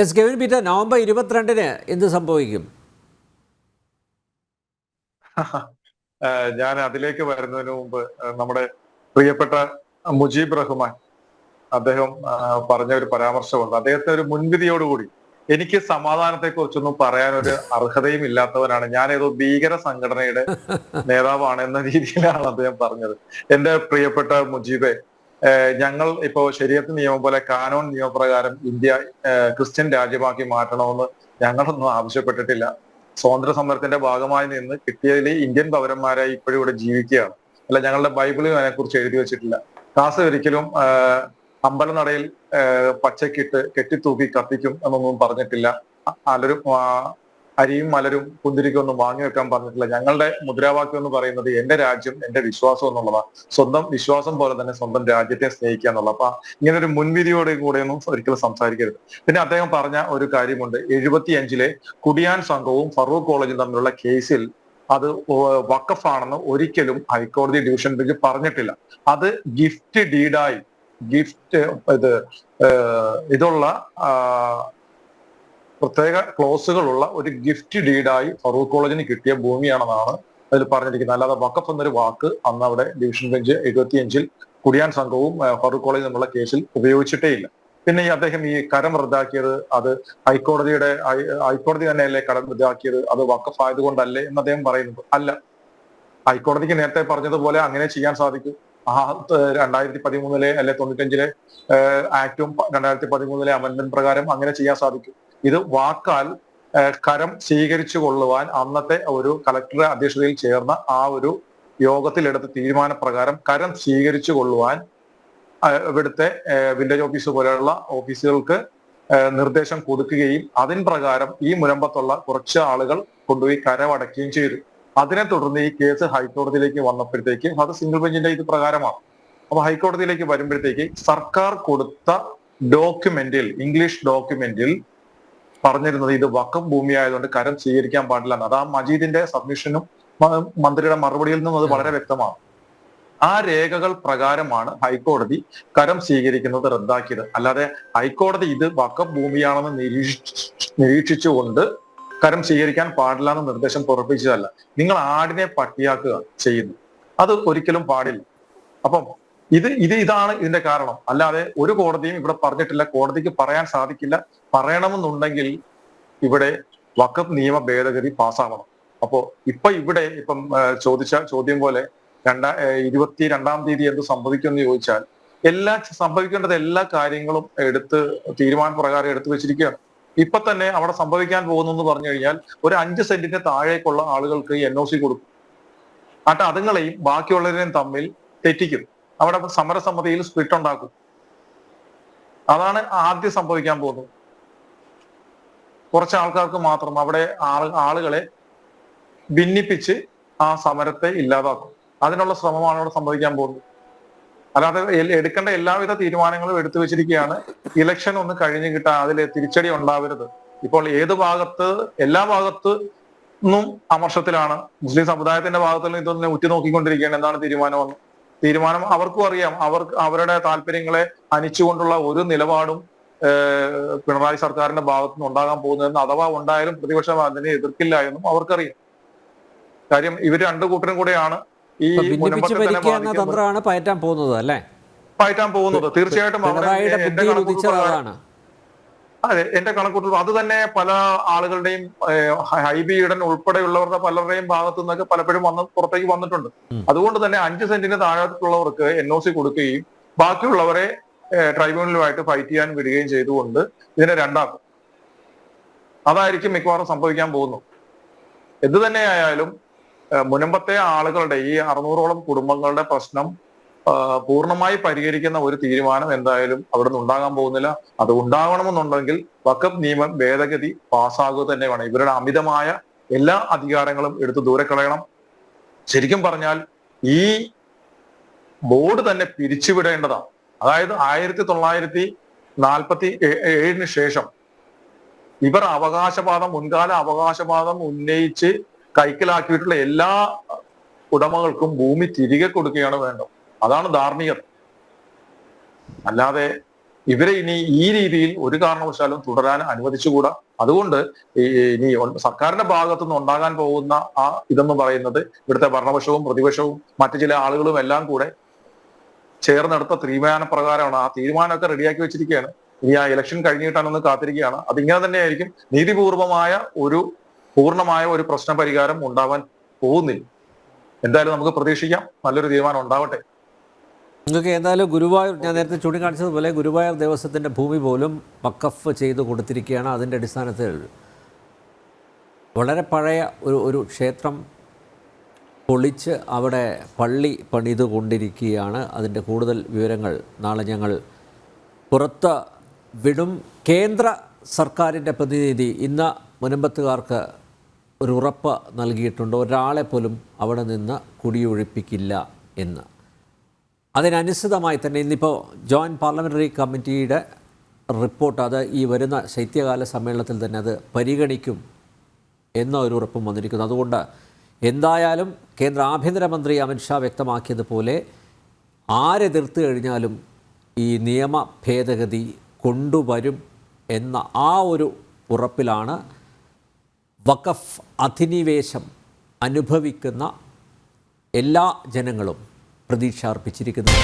S Kevin Peter, November 22-ന് എന്ത് സംഭവിക്കും? ഞാൻ അതിലേക്ക് വരുന്നതിന് മുമ്പ് നമ്മുടെ പ്രിയപ്പെട്ട മുജീബ് റഹ്മാൻ അദ്ദേഹം പറഞ്ഞ ഒരു പരാമർശമുണ്ട്. അദ്ദേഹത്തെ ഒരു മുൻവിധിയോടുകൂടി എനിക്ക് സമാധാനത്തെ കുറിച്ചൊന്നും പറയാനൊരു അർഹതയും ഇല്ലാത്തവനാണ്, ഞാൻ ഏതോ ഭീകര സംഘടനയുടെ നേതാവാണ് എന്ന രീതിയിലാണ് അദ്ദേഹം പറഞ്ഞത്. എന്റെ പ്രിയപ്പെട്ട മുജീബെ, ഞങ്ങൾ ഇപ്പോ ശരീഅത്ത് നിയമം പോലെ കാനോൻ നിയമപ്രകാരം ഇന്ത്യ ക്രിസ്ത്യൻ രാജ്യമാക്കി മാറ്റണമെന്ന് ഞങ്ങളൊന്നും ആവശ്യപ്പെട്ടിട്ടില്ല. സ്വാതന്ത്ര്യ സമരത്തിന്റെ ഭാഗമായി നിന്ന് കിട്ടിയതിൽ ഇന്ത്യൻ പൗരന്മാരായി ഇപ്പോഴും ഇവിടെ ജീവിക്കുകയാണ്. അല്ല, ഞങ്ങളുടെ ബൈബിളിൽ അതിനെക്കുറിച്ച് എഴുതി വെച്ചിട്ടില്ല. കാസ് ഒരിക്കലും അമ്പലനടയിൽ പച്ചക്കിട്ട് കെട്ടിത്തൂക്കി കത്തിക്കും എന്നൊന്നും പറഞ്ഞിട്ടില്ല. അലരും അരിയും മലരും കുന്തിരിക്കൊന്നും വാങ്ങി വെക്കാൻ പറഞ്ഞിട്ടില്ല. ഞങ്ങളുടെ മുദ്രാവാക്യം എന്ന് പറയുന്നത് എന്റെ രാജ്യം എന്റെ വിശ്വാസം എന്നുള്ളതാണ്. സ്വന്തം വിശ്വാസം പോലെ തന്നെ സ്വന്തം രാജ്യത്തെ സ്നേഹിക്കുക എന്നുള്ളത്. അപ്പൊ ഇങ്ങനെ ഒരു മുൻവിധിയോട് കൂടെയൊന്നും ഒരിക്കലും സംസാരിക്കരുത്. പിന്നെ അദ്ദേഹം പറഞ്ഞ ഒരു കാര്യമുണ്ട്, 75-ലെ കുടിയാൻ സംഘവും ഫറൂഖ് കോളേജും തമ്മിലുള്ള കേസിൽ അത് വഖഫാണെന്ന് ഒരിക്കലും ഹൈക്കോടതി ഡിവിഷൻ ബെഞ്ച് പറഞ്ഞിട്ടില്ല. അത് ഗിഫ്റ്റ് ഡീഡായി ഇതുള്ള പ്രത്യേക ക്ലോസുകളുള്ള ഒരു ഗിഫ്റ്റ് ഡീഡായി ഫറൂഖ് കോളേജിന് കിട്ടിയ ഭൂമിയാണെന്നാണ് അതിൽ പറഞ്ഞിരിക്കുന്നത്. അല്ലാതെ വഖഫ് എന്നൊരു വാക്ക് അന്ന് അവിടെ ഡിവിഷൻ ബെഞ്ച് 75-ൽ കുടിയാൻ സംഘവും ഫറൂഖ് കോളേജും തമ്മിലുള്ള കേസിൽ ഉപയോഗിച്ചിട്ടേ ഇല്ല. പിന്നെ അദ്ദേഹം ഈ കരം റദ്ദാക്കിയത് അത് ഹൈക്കോടതി തന്നെയല്ലേ കരം റദ്ദാക്കിയത്, അത് വഖഫ് ആയതുകൊണ്ടല്ലേ എന്ന് അദ്ദേഹം പറയുന്നത്. അല്ല, ഹൈക്കോടതിക്ക് നേരത്തെ പറഞ്ഞതുപോലെ അങ്ങനെ ചെയ്യാൻ സാധിക്കും. 2013-ലെ അല്ലെ 95-ലെ ആക്ടും 2013-ലെ അമെന്റ്മെന്റ് പ്രകാരം അങ്ങനെ ചെയ്യാൻ സാധിക്കും. ഇത് വാക്കാൽ കരം സ്വീകരിച്ചു കൊള്ളുവാൻ അന്നത്തെ ഒരു കളക്ടറുടെ അധ്യക്ഷതയിൽ ചേർന്ന ആ ഒരു യോഗത്തിലെടുത്ത തീരുമാനപ്രകാരം കരം സ്വീകരിച്ചു കൊള്ളുവാൻ ഇവിടുത്തെ വില്ലേജ് ഓഫീസ് പോലെയുള്ള ഓഫീസുകൾക്ക് നിർദ്ദേശം കൊടുക്കുകയും അതിൻ പ്രകാരം ഈ മുനമ്പത്തുള്ള കുറച്ച് ആളുകൾ കൊണ്ടുപോയി കരമടക്കുകയും ചെയ്തു. അതിനെ തുടർന്ന് ഈ കേസ് ഹൈക്കോടതിയിലേക്ക് വന്നപ്പോഴത്തേക്ക് അത് സിംഗിൾ ബെഞ്ചിന്റെ ഇത് പ്രകാരമാണ്. അപ്പൊ ഹൈക്കോടതിയിലേക്ക് വരുമ്പോഴത്തേക്ക് സർക്കാർ കൊടുത്ത ഡോക്യുമെന്റിൽ, ഇംഗ്ലീഷ് ഡോക്യുമെന്റിൽ പറഞ്ഞിരുന്നത് ഇത് വഖഫ് ഭൂമി ആയതുകൊണ്ട് കരം സ്വീകരിക്കാൻ പാടില്ല എന്ന്. അത് ആ മജീദിന്റെ സബ്മിഷനും മന്ത്രിയുടെ മറുപടിയിൽ നിന്നും അത് വളരെ വ്യക്തമാണ്. ആ രേഖകൾ പ്രകാരമാണ് ഹൈക്കോടതി കരം സ്വീകരിക്കുന്നത് റദ്ദാക്കിയത്. അല്ലാതെ ഹൈക്കോടതി ഇത് വഖഫ് ഭൂമിയാണെന്ന് നിരീക്ഷിച്ചുകൊണ്ട് കരം സ്വീകരിക്കാൻ പാടില്ല എന്ന് നിർദ്ദേശം പുറപ്പെടുവിച്ചതല്ല. നിങ്ങൾ ആടിനെ പട്ടിയാക്കുക ചെയ്യുന്നു, അത് ഒരിക്കലും പാടില്ല. അപ്പം ഇതാണ് ഇതിന്റെ കാരണം. അല്ലാതെ ഒരു കോടതിയും ഇവിടെ പറഞ്ഞിട്ടില്ല, കോടതിക്ക് പറയാൻ സാധിക്കില്ല. പറയണമെന്നുണ്ടെങ്കിൽ ഇവിടെ വഖഫ് നിയമ ഭേദഗതി പാസ്സാവണം. അപ്പോ ഇപ്പം ചോദിച്ച ചോദ്യം പോലെ 22-ാം തീയതി എന്ത് സംഭവിക്കുമെന്ന് ചോദിച്ചാൽ, സംഭവിക്കേണ്ടത് എല്ലാ കാര്യങ്ങളും തീരുമാനപ്രകാരം എടുത്തു വെച്ചിരിക്കുകയാണ്. ഇപ്പൊ തന്നെ അവിടെ സംഭവിക്കാൻ പോകുന്നു എന്ന് പറഞ്ഞു കഴിഞ്ഞാൽ ഒരു 5 സെന്റിന് താഴേക്കുള്ള ആളുകൾക്ക് NOC കൊടുക്കും. എന്നിട്ട് അതുങ്ങളെയും ബാക്കിയുള്ളവരെയും തമ്മിൽ തെറ്റിക്കും. അവിടെ സമരസമിതിയിൽ സ്പ്ലിറ്റ് ഉണ്ടാക്കും. അതാണ് ആദ്യം സംഭവിക്കാൻ പോകുന്നത്. കുറച്ച് ആൾക്കാർക്ക് മാത്രം അവിടെ ആളുകളെ ഭിന്നിപ്പിച്ച് ആ സമരത്തെ ഇല്ലാതാക്കും. അതിനുള്ള ശ്രമമാണ് അവിടെ സംഭവിക്കാൻ പോകുന്നത്. അല്ലാതെ എടുക്കേണ്ട എല്ലാവിധ തീരുമാനങ്ങളും എടുത്തു വെച്ചിരിക്കുകയാണ്. ഇലക്ഷൻ ഒന്ന് കഴിഞ്ഞ് കിട്ടാൻ അതിൽ തിരിച്ചടി ഉണ്ടാവരുത്. ഇപ്പോൾ എല്ലാ ഭാഗത്തു നിന്നും അമർഷത്തിലാണ്. മുസ്ലിം സമുദായത്തിന്റെ ഭാഗത്തു നിന്ന് ഇതൊന്നും ഉറ്റുനോക്കിക്കൊണ്ടിരിക്കുകയാണ് എന്താണ് തീരുമാനം. അവർക്കും അറിയാം, അവരുടെ താല്പര്യങ്ങളെ ഹനിച്ചുകൊണ്ടുള്ള ഒരു നിലപാടും പിണറായി സർക്കാരിന്റെ ഭാഗത്തു നിന്ന് ഉണ്ടാകാൻ പോകുന്നതെന്ന്, അഥവാ ഉണ്ടായാലും പ്രതിപക്ഷം അതിനെ എതിർക്കില്ല എന്നും അവർക്കറിയാം. കാര്യം ഇവർ രണ്ടു കൂട്ടരും കൂടെയാണ് ഈ തന്ത്രമാണ് പയറ്റാൻ പോകുന്നത് അല്ലേ? പയറ്റാൻ പോകുന്നത് തീർച്ചയായിട്ടും. അതെ, എന്റെ കണക്കൂട്ടൽ അത് തന്നെ പല ആളുകളുടെയും ഹൈബി ഈഡൻ ഉൾപ്പെടെയുള്ളവരുടെ പലരുടെയും ഭാഗത്തു നിന്നൊക്കെ പലപ്പോഴും പുറത്തേക്ക് വന്നിട്ടുണ്ട്. അതുകൊണ്ട് തന്നെ 5 സെന്റിന് താഴത്തുള്ളവർക്ക് NOC കൊടുക്കുകയും ബാക്കിയുള്ളവരെ ട്രൈബ്യൂണലുമായിട്ട് ഫൈറ്റ് ചെയ്യാൻ വിടുകയും ചെയ്തുകൊണ്ട് ഇതിനെ രണ്ടാക്കും. അതായിരിക്കും മിക്കവാറും സംഭവിക്കാൻ പോകുന്നു. എന്ത് തന്നെയായാലും മുനമ്പത്തെ ആളുകളുടെ ഈ 600-ഓളം കുടുംബങ്ങളുടെ പ്രശ്നം പൂർണ്ണമായി പരിഹരിക്കുന്ന ഒരു തീരുമാനം എന്തായാലും അവിടെ നിന്ന് ഉണ്ടാകാൻ പോകുന്നില്ല. അത് ഉണ്ടാകണമെന്നുണ്ടെങ്കിൽ വഖഫ് നിയമ ഭേദഗതി പാസ്സാകുക തന്നെ വേണം. ഇവരുടെ അമിതമായ എല്ലാ അധികാരങ്ങളും എടുത്ത് ദൂരെ കളയണം. ശരിക്കും പറഞ്ഞാൽ ഈ ബോർഡ് തന്നെ പിരിച്ചുവിടേണ്ടതാണ്. അതായത് 1947-ന് ശേഷം ഇവർ മുൻകാല അവകാശവാദം ഉന്നയിച്ച് കൈക്കലാക്കിയിട്ടുള്ള എല്ലാ ഉടമകൾക്കും ഭൂമി തിരികെ കൊടുക്കുകയാണ് വേണ്ടത്. അതാണ് ധാർമ്മികത. അല്ലാതെ ഇവരെ ഇനി ഈ രീതിയിൽ ഒരു കാരണവശാലും തുടരാൻ അനുവദിച്ചുകൂടാ. അതുകൊണ്ട് ഇനി സർക്കാരിന്റെ ഭാഗത്തു നിന്ന് ഉണ്ടാകാൻ പോകുന്ന ആ ഇതെന്ന് പറയുന്നത് ഇവിടുത്തെ ഭരണപക്ഷവും പ്രതിപക്ഷവും മറ്റു ചില ആളുകളും എല്ലാം കൂടെ ചേർന്നെടുത്ത തീരുമാനപ്രകാരമാണ്. ആ തീരുമാനമൊക്കെ റെഡിയാക്കി വെച്ചിരിക്കുകയാണ്. ഇനി ആ ഇലക്ഷൻ കഴിഞ്ഞിട്ടാണെന്ന് കാത്തിരിക്കുകയാണ്. അതിങ്ങനെ തന്നെയായിരിക്കും. നീതിപൂർവമായ പൂർണ്ണമായ ഒരു പ്രശ്ന പരിഹാരം ഉണ്ടാവാൻ പോകുന്നില്ല. എന്തായാലും നമുക്ക് പ്രതീക്ഷിക്കാം നല്ലൊരു തീരുമാനം ഉണ്ടാവട്ടെ. നിങ്ങൾക്ക് എന്തായാലും ഗുരുവായൂർ, ഞാൻ നേരത്തെ ചൂണ്ടിക്കാണിച്ചതുപോലെ ഗുരുവായൂർ ദേവസ്വത്തിൻ്റെ ഭൂമി പോലും വഖഫ് ചെയ്ത് കൊടുത്തിരിക്കുകയാണ്. അതിൻ്റെ അടിസ്ഥാനത്തിൽ വളരെ പഴയ ഒരു ക്ഷേത്രം പൊളിച്ച് അവിടെ പള്ളി പണിതുകൊണ്ടിരിക്കുകയാണ്. അതിൻ്റെ കൂടുതൽ വിവരങ്ങൾ നാളെ ഞങ്ങൾ പുറത്ത് വിടും. കേന്ദ്ര സർക്കാരിൻ്റെ പ്രതിനിധി ഇന്ന് മുനമ്പത്തുകാർക്ക് ഒരു ഉറപ്പ് നൽകിയിട്ടുണ്ട്, ഒരാളെ പോലും അവിടെ നിന്ന് കുടിയൊഴിപ്പിക്കില്ല എന്ന്. അതിനനുസൃതമായി തന്നെ ഇന്നിപ്പോൾ ജോയിൻറ്റ് പാർലമെൻ്ററി കമ്മിറ്റിയുടെ റിപ്പോർട്ട് അത് ഈ വരുന്ന ശൈത്യകാല സമ്മേളനത്തിൽ തന്നെ അത് പരിഗണിക്കും എന്ന ഒരു ഉറപ്പും വന്നിരിക്കുന്നു. അതുകൊണ്ട് എന്തായാലും കേന്ദ്ര ആഭ്യന്തരമന്ത്രി അമിത്ഷാ വ്യക്തമാക്കിയതുപോലെ ആരെതിർത്ത് കഴിഞ്ഞാലും ഈ നിയമ ഭേദഗതി കൊണ്ടുവരും എന്ന ആ ഒരു ഉറപ്പിലാണ് വഖഫ് അധിനിവേശം അനുഭവിക്കുന്ന എല്ലാ ജനങ്ങളും പ്രതീക്ഷ അർപ്പിച്ചിരിക്കുന്നത്.